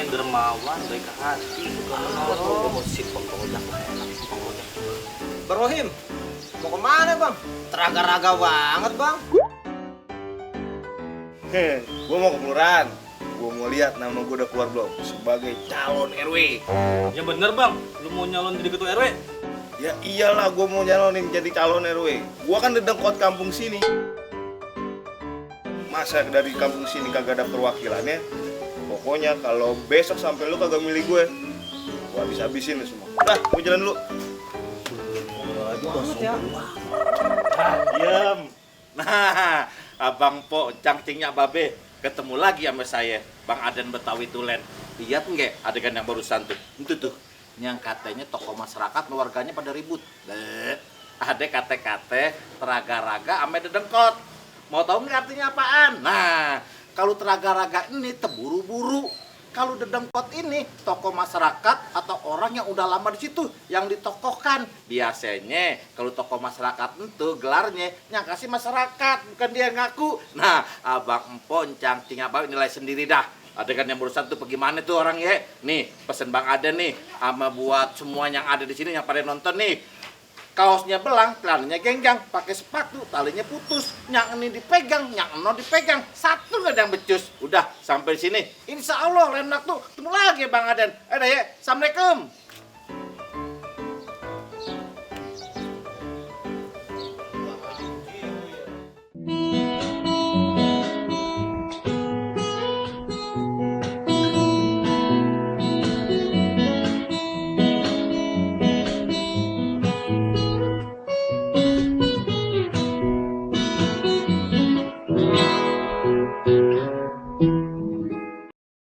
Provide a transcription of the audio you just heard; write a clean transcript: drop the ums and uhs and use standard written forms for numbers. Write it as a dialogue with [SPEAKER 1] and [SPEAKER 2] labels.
[SPEAKER 1] dermawan, baik hati, suka menolong.
[SPEAKER 2] Si Bang Ojak lah enak, Bang Ojak.
[SPEAKER 3] Bang Rohim, mau kemana bang? Teraga-raga banget bang.
[SPEAKER 4] Gue mau ke kelurahan. Gue mau lihat nama gue udah keluar belum sebagai calon RW.
[SPEAKER 1] Ya bener bang, lu mau nyalon jadi ketua RW?
[SPEAKER 4] Ya iyalah, gue mau nyalonin jadi calon RW. Gue kan dedengkot kampung sini. Masa dari kampung sini kagak ada perwakilannya? Pokoknya kalau besok sampai lu kagak milih gue habis-habisin lu semua. Udah, gue jalan dulu.
[SPEAKER 2] Diam. Nah, Abang Po, cangcingnya Babe, ketemu lagi sama saya, Bang Aden Betawi Tulen. Lihat nggak adegan yang barusan tuh? Itu tuh, yang katanya tokoh masyarakat warganya pada ribut. Ada kate-kate, teraga-raga, ame dedengkot. Mau tahu nggak artinya apaan? Nah, kalau teraga-raga ini teburu-buru. Kalau dedengkot ini tokoh masyarakat atau orang yang udah lama di situ yang ditokohkan. Biasanya kalau tokoh masyarakat itu gelarnya yang kasih masyarakat, bukan dia ngaku. Nah, Abang Empon cangcing apa nilai sendiri dah. Adegan yang barusan tuh bagaimana tuh orang ya? Nih, pesen Bang Aden nih sama buat semua yang ada di sini yang pada nonton nih. Kaosnya belang, celananya genggang, pakai sepatu, talinya putus, yang ini dipegang, yang eno dipegang, satu nggak ada yang becus. Udah sampai sini, insya Allah enak tuh, ketemu lagi Bang Aden. Ya, assalamualaikum.